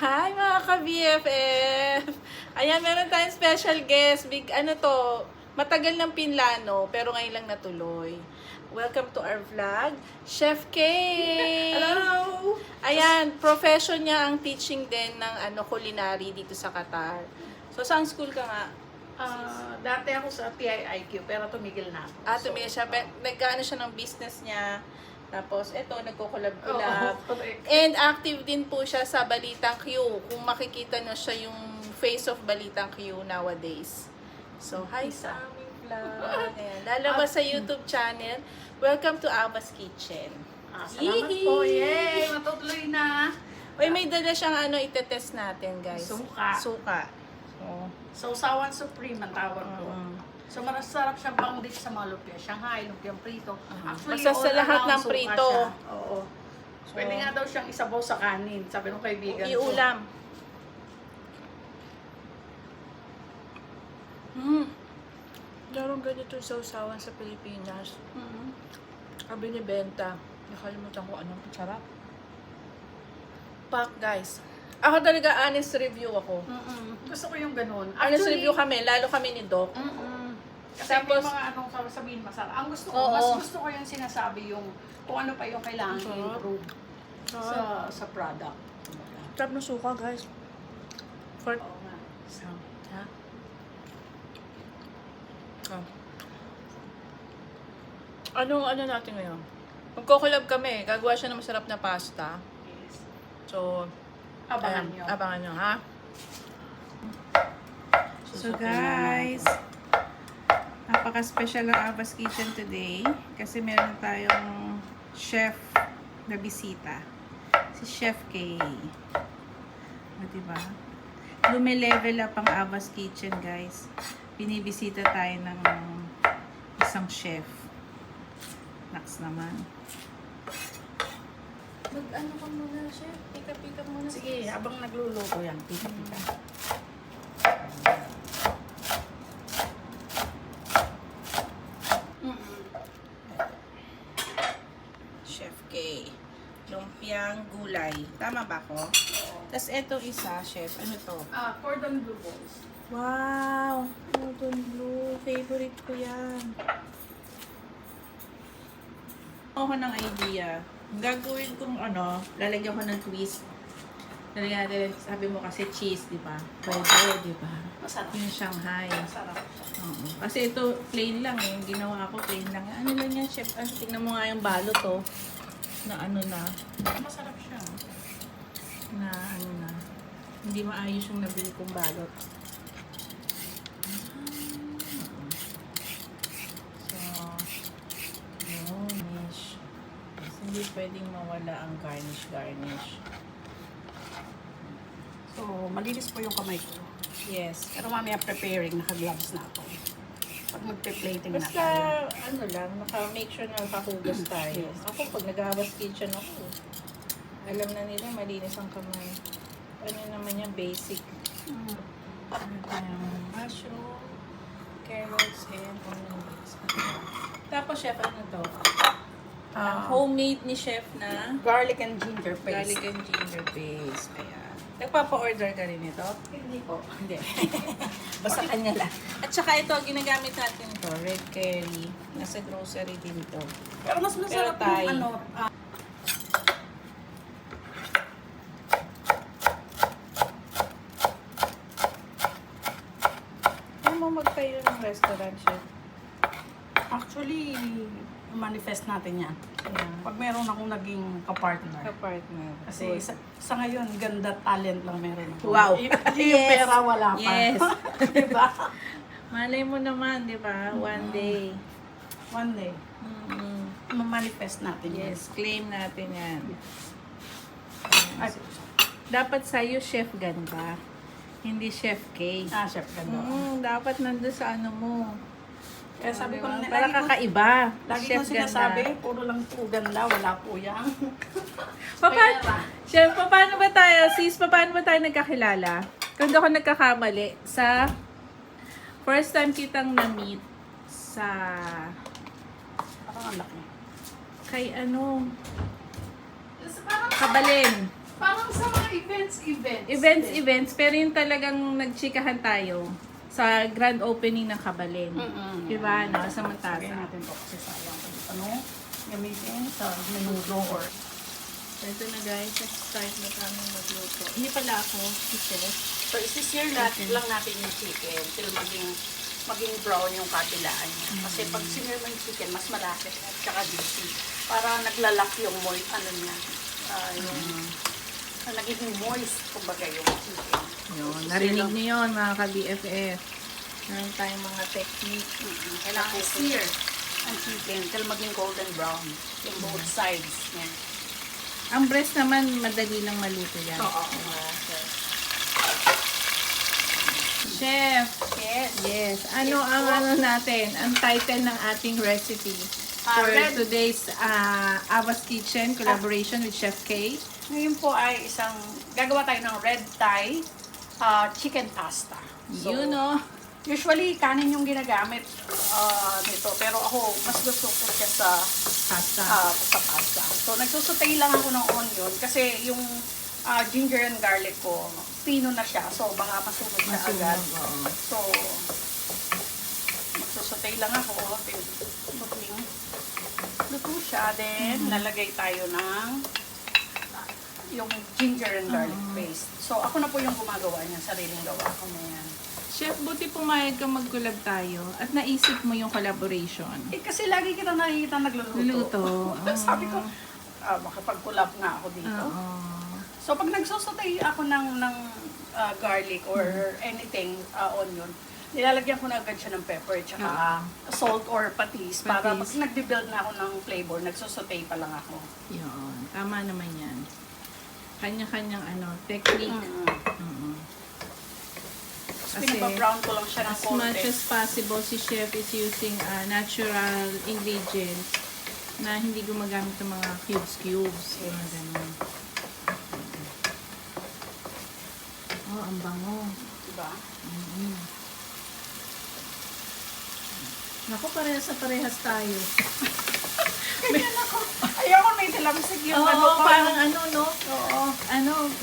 Hi mga ka-BFF! Ayan, meron tayong special guest. Matagal ng pinlano, pero ngayon lang natuloy. Welcome to our vlog, Chef Kay! Hello! Ayan, profession niya ang teaching din ng culinary dito sa Qatar. So, saan school ka nga? Dati ako sa PIIQ, pero tumigil na ako. Tumigil siya. Nag-ano siya ng business niya. Tapos, eto, nagko-collab-collab. correct. And active din po siya sa Balitang Q. Kung makikita nyo siya yung face of Balitang Q nowadays. So, hi sa aming vlog. Ayan, lalabas sa YouTube channel. Welcome to Ava's Kitchen. Salamat po. Yay! Matutuloy na. Uy, may dala siyang itetest natin, guys. Suka. Sausawan Supreme ang tawag ko. So, marasarap siya pang dip sa mga lumpia. Shanghai, lumpiang prito. Actually, Basta sa all lahat around ng suka prito. siya. Oo. Pwede nga daw siyang isabaw sa kanin. Sabi ng kaibigan ko. Iulam. Larong ganito yung sausawan sa Pilipinas. Sabi ni Benta. Nakalimutan ko anong sarap. Pak, guys. Ako talaga, honest review ako. Gusto ko yung ganun. Honest review kami, lalo kami ni Doc. Kasi Tapos- may mga anong sabihin masarap. Ang gusto ko, Oo. mas gusto ko yung sinasabi yung kung ano pa yung kailangan Sarap. i-improve sa product. Sarap na suka, guys. For... Oo nga. Ha? Ano natin ngayon? Magko-collab kami. Gagawa siya ng masarap na pasta. Yes. So, Abangan ayan, nyo. Abangan nyo, ha? So Susukin guys, napaka-special ng Ava's Kitchen today kasi meron tayong chef na bisita. Si Chef Kay. O, diba? Lume-level up ang Ava's Kitchen, guys. Binibisita tayo ng isang chef. Naks naman. Mag-ano ka muna, chef? Pika-pika muna. Sige, habang nagluluto yan, pika-pika. Chef K. Lumpiang gulay. Tama ba ko? Tapos eto isa, chef. Ano to? Cordon bleu balls. Wow! Cordon bleu. Favorite ko yan. Ako ng idea. Gagawin kong lalagyan ko ng twist. Lalagyan natin, sabi mo kasi cheese, di ba? Pwede, di ba? Masarap. Yung Shanghai. Masarap siya. Oo. Kasi ito, plain lang eh. Yung ginawa ko, plain lang. Ano lang yan, chef? Tingnan mo nga yung balot to. Na na. Masarap siya. Na. Hindi maayos yung nabili kong balot. So, garnish. Kasi hindi pwedeng mawala ang garnish. So, malinis po yung kamay ko. Yes. Pero mamaya preparing, naka-gloves na ako. Pag magpe-plating na Basta, tayo. make sure na nakahugas tayo. Yes. Ako, pag nag-Ava's Kitchen ako, alam na nila, malinis ang kamay. Ano naman yan, basic. Mushroom, carrots, and onion rings. Tapos, chef, ano to? Homemade ni chef na Garlic and ginger paste. garlic and ginger paste. Ayan. Nagpapa-order ka rin ito? Hindi po. Hindi. Basta kanya lang. At saka ito, ginagamit natin to, red curry. Nasa grocery din to. Pero mas masarap Thai. yung Ano mo magtayo ng restaurant, chef? actually, manifest natin yan. Ayan. Pag meron akong naging kapartner. Ka-partner. Kasi sa ngayon, ganda talent lang meron ako. Wow. Yung pera wala pa. Yes. Diba? Malay mo naman, di ba? One day. One day, ma-manifest natin yan. Yes, claim natin yan. Ay, Dapat sa'yo, chef ganda. Hindi chef K. chef, ganda. Dapat nandun sa ano mo. Kaya sabi ko, Diba? Para kakaiba. lagi Chef ko sinasabi, ganda. puro lang po ganda, wala po yan. Chef, paano ba tayo, sis, paano ba tayo nagkakilala? Kung ako nagkakamali, sa first time kitang na-meet sa Parang ang laki. kay Kabalin. Parang sa mga events. Events, pero yung talagang nagchikahan tayo sa grand opening ng Kabalin. Diba, no? Sa Matasa. Sabihin natin to kasi sayang. Ano? Gamitin sa menudo or... So, ito na guys, start na kami magluto. Hindi pala ako, si Chef. So, isi-sear lang natin yung chicken till maging brown yung kabilaan niya. Kasi pag sinir mo yung chicken, mas malapit at saka juicy. Para naglalak yung moist, ano niya, nagiging moist, kumbaga yung chicken. Yun, narinig niyo yun mga ka-BFF. Meron tayong mga technique. Kailangan i-sear ang chicken till maging golden brown. Yung both sides niya. Ang breast naman, madali lang maluto yan. Oo. Chef, Yes. yes. Ano ang ano natin? Ang title ng ating recipe for today's Ava's Kitchen collaboration with Chef K. Ngayon po ay gagawa tayo ng red Thai chicken pasta. So, You know. usually, kanin yung ginagamit nito. Pero ako, mas gusto ko siya sa pasta. So, nagsusutay lang ako ng onion kasi yung ginger and garlic ko, pino na siya. So, baka masunog siya agad. So, magsusutay lang ako. Luto siya. Then, lalagay tayo ng yung ginger and garlic paste. So, ako na po yung gumagawa niya. Sariling gawa ko na yan. Chef, buti pumayag ka mag-collab tayo at naisip mo yung collaboration. Kasi lagi kita nakikita nagluluto. Luto. Sabi ko, makapag-collab nga ako dito. So, pag nagsusutay ako ng garlic or anything, onion, nilalagyan ko na agad siya ng pepper tsaka salt or patis para pag nagbe-build na ako ng flavor, nagsusutay pa lang ako. Yun. Tama naman yan. Kanya-kanyang technique. Kasi pinapa-brown ko lang siya ng as konti. much as possible, si Chef is using natural ingredients na hindi gumagamit ng mga cubes. Mga ganun. Oh, ang bango. Diba? Naku, parehas tayo. Ganyan ako. Ayoko may talamisig yung Oo, ko. parang no? Oo.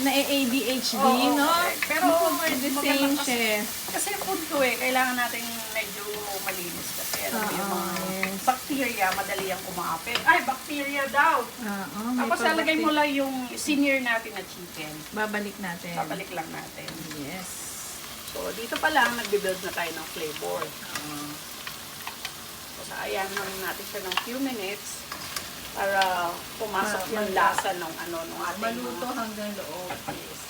Na-ADHD, Oo, no? pero we're the same, Chef. Kasi food ko kailangan natin medyo malinis kasi alam mo yung mga yes. bacteria, madali ang kumapit. Ay, bacteria daw! May Tapos lalagay pabati- mo lang yung senior natin na chicken. Babalik natin. Babalik lang natin. Yes. So, dito pa lang, nagbe-build na tayo ng flavor. So, ayan na rin natin siya ng few minutes para pumasok yung lasa ng ating Maluto hanggang loob. Yes.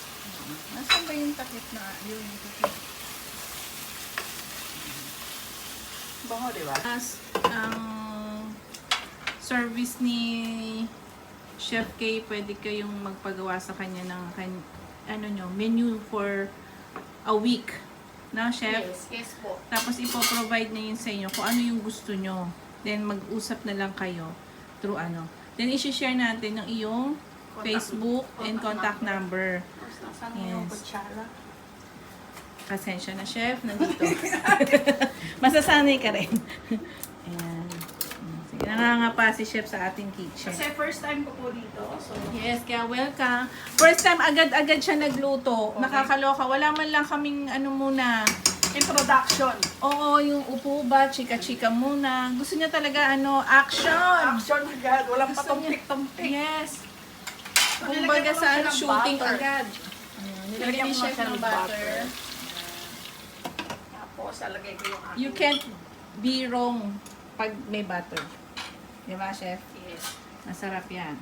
Nasaan ba yung takip na? Yung takip. Bango, di ba? As ang service ni Chef K, pwede kayong magpagawa sa kanya ng menu for a week. Na, Chef? Yes po. Tapos ipoprovide na yun sa inyo kung ano yung gusto nyo. Then mag-usap na lang kayo through Then isi-share natin yung iyong Facebook and contact number. Tapos nasaan yung Yes. kutsara? Pasensya na, Chef. Nandito. Masasanay ka rin. Ayan. Sige, nangangapa si Chef sa ating kitchen. Kasi first time ko po dito. So, Yes, kaya welcome. First time, agad-agad siya nagluto. Okay. Nakakaloka. Wala man lang kaming muna. introduction. Oo, yung upo ba, chika-chika muna. Gusto niya talaga, action. Action agad. Walang Gusto patumpik-tumpik. Yes. So, Kumbaga nilagyan ko lang sa siya ng shooting butter. agad. Nilagyan ni ko Chef siya ng butter. Tapos, alagay ko yung aking... You can't be wrong pag may butter. Di ba, Chef? Yes. Masarap yan.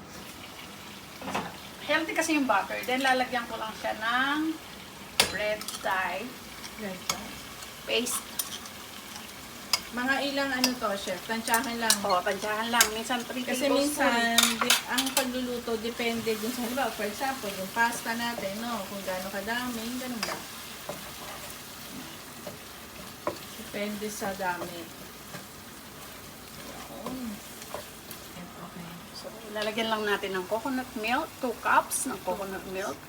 Healthy kasi yung butter. Then, lalagyan ko lang siya ng red Thai paste. Mga ilang to, Chef? Tansyahan lang. O, tansyahan lang. Minsan 3 Kasi minsan, ang pagluluto depende dun sa, halimbawa, for example, yung pasta natin, kung gaano kadami, ganun ba? Depende sa dami. Yun. Okay. So, ilalagyan lang natin ng coconut milk. 2 cups ng coconut milk.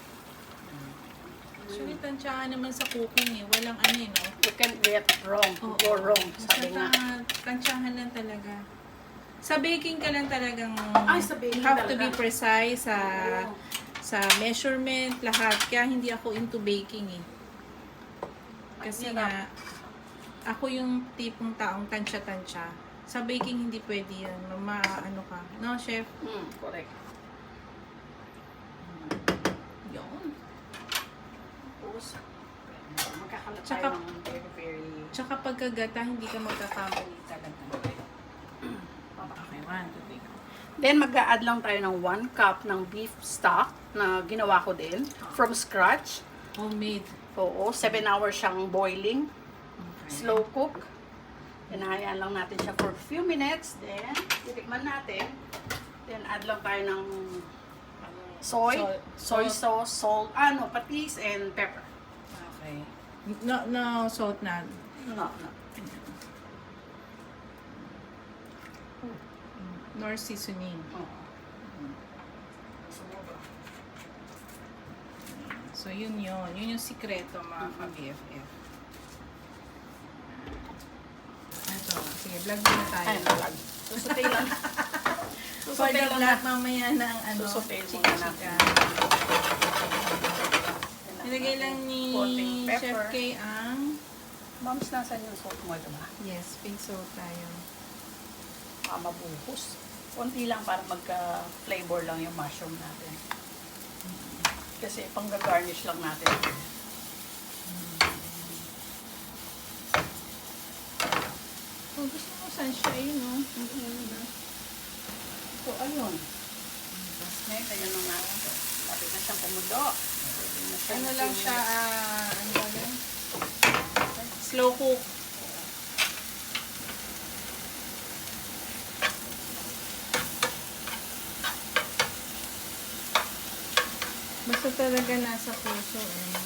Actually, tansyahan naman sa cooking Walang no? You can't get wrong. Go wrong. Sabi nga. Tansyahan lang talaga. Sa baking ka lang talagang Ay, sa baking you have to be talaga. precise sa measurement, lahat. Kaya hindi ako into baking eh. Kasi nga, ako yung tipong taong tansya-tansya. Sa baking, hindi pwede yan. Ano ka. No, chef? Correct. Yun. Tapos, magkakalat Tsaka- tayo ng very... Tsaka pagkagata, hindi ka magkakamali talaga. Okay, 1, 2, 3. Then, mag-a-add lang tayo ng 1 cup ng beef stock na ginawa ko din from scratch. Homemade. Oo, 7 hours siyang boiling. Okay. Slow cook. Hinahayaan lang natin siya for a few minutes. Then, titikman natin. Then, add lang tayo ng soy sauce, salt, patis, and pepper. Okay. No salt na. No. Nor seasoning. So, yun yun. Yun yung sikreto, mga ka-BFF. Ito. Sige, vlog muna tayo. Ay, nalag. Susutay lang. For the vlog, mamaya na ang Susutay muna chika-chika. natin. Nilagay lang ni Konting pepper. Chef K ang... Moms, nasan yung salt mo? Ito ba? Yes, pink salt tayo. Mabuhos. Konti lang para magka-flavor lang yung mushroom natin. Kasi pang-garnish lang natin. Kung gusto mo sunshine, ayun, no? So, ayun. Tapos ngayon, ayan na nga. Lapit na siyang pumulo. Pwede na siyang Ano lang siya, simmer. ano ba yun? Slow cook. Basta talaga nasa puso. Eh.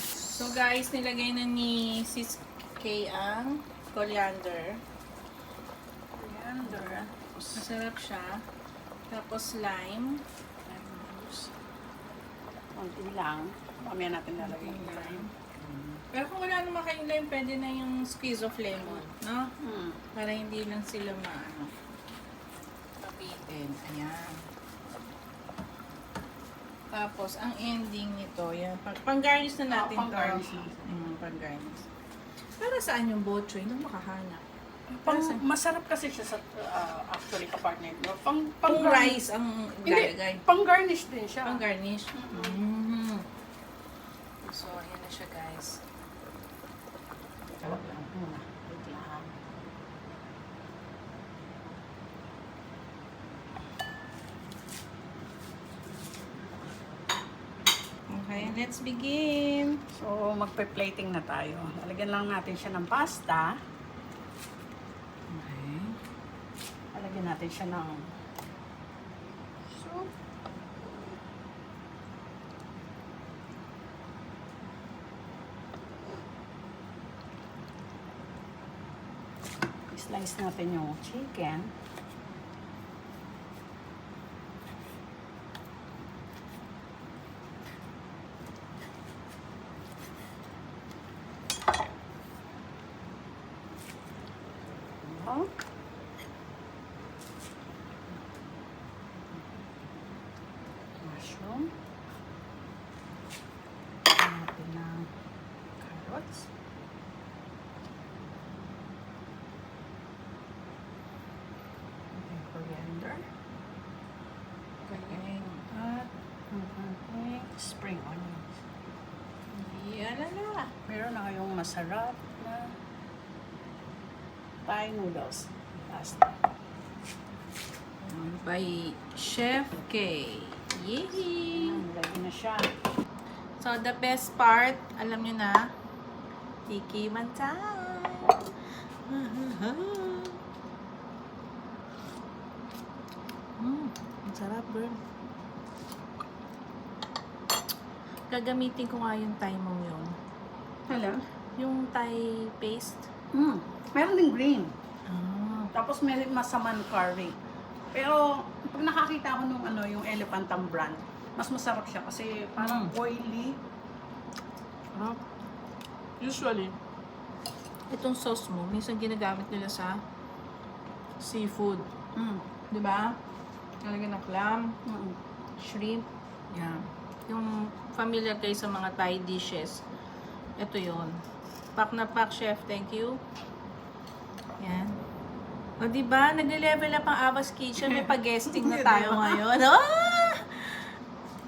So guys, nilagay na ni Sis K ang coriander. Coriander. Masarap siya. Tapos lime. Konti lang. Mamaya natin lalagay yung lime. Pero kung wala naman kayong lime, pwede na yung squeeze of lemon, no? Para hindi lang sila mabitin. Ayan. Tapos, ang ending nito, yan. Pang-garnish na natin to. Pang-garnish natin. Pang-garnish. Para saan yung botchoy? Nung makahanap. Masarap kasi siya sa actually kapartner. No? Pang rice ang ilalagay. Pang-garnish din siya. Pang-garnish. So, ayan na siya, guys. Wait lang. Okay, let's begin. So, magpe-plating na tayo. Lalagyan lang natin siya ng pasta. Okay. Lalagyan natin siya ng soup. Slice natin yung chicken. Oh. Mushroom. Lagyan natin ng carrots. Okay, coriander. Okay. At ang ating spring onions. Yan na. Meron na kayong masarap na Thai noodles. Pasta. By Chef K. Yay! Ready na siya. So, the best part, alam nyo na, tiki man time. Ang sarap, girl. Gagamitin ko nga yung Thai mong yun. Hello? Yung Thai paste. Meron din green. Ah. Tapos may masaman curry. Pero pag nakakita ko nung yung Elephantang brand, mas masarap siya kasi parang oily. Sarap. Usually, itong sauce mo, minsan ginagamit nila sa seafood. Di ba? Nalagyan ng clam, shrimp, Yan. Yung familiar kayo sa mga Thai dishes. Ito yun. Pack na pack, chef. Thank you. Yan. O, diba? Nag-level up ang Ava's Kitchen. May pag-guesting na tayo ngayon. Ah!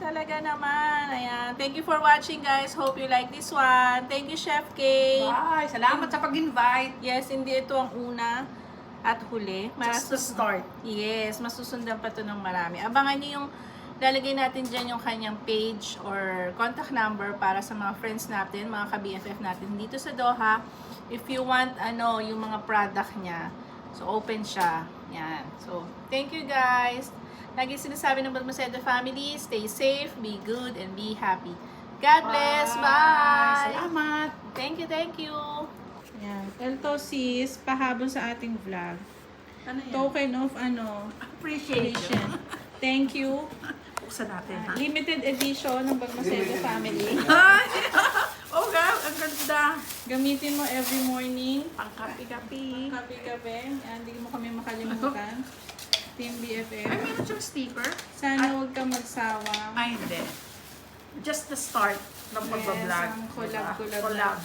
Talaga naman. Ayan. Thank you for watching, guys. Hope you like this one. Thank you, Chef Kay. Bye! Salamat sa pag-invite. Yes, hindi ito ang una at huli. Just to start. Yes, masusundan pa to ng marami. Abangan niyo yung lalagay natin dyan yung kanyang page or contact number para sa mga friends natin, mga ka-BFF natin dito sa Doha. If you want, yung mga product niya, so open siya. Yan. So, thank you guys. Lagi sinasabi ng Balmaceda family, stay safe, be good, and be happy. God bless. Bye! Salamat! Thank you. Yan. Ito sis, pahabol sa ating vlog. Ano yan? Token of Appreciation. Thank you. Buksan natin, ha? Limited edition ng Balmaceda family. Ay! Oh, God! Ang ganda! Gamitin mo every morning. Pang-kapi-kapi. Kape-kape. Yan, hindi mo kami makalimutan. Team Ay, BFF. meron siyang sticker. Sana huwag kang magsawa. Ay, hindi. Just the start ng pagbablog. Yes, ang collab-collab. Collab.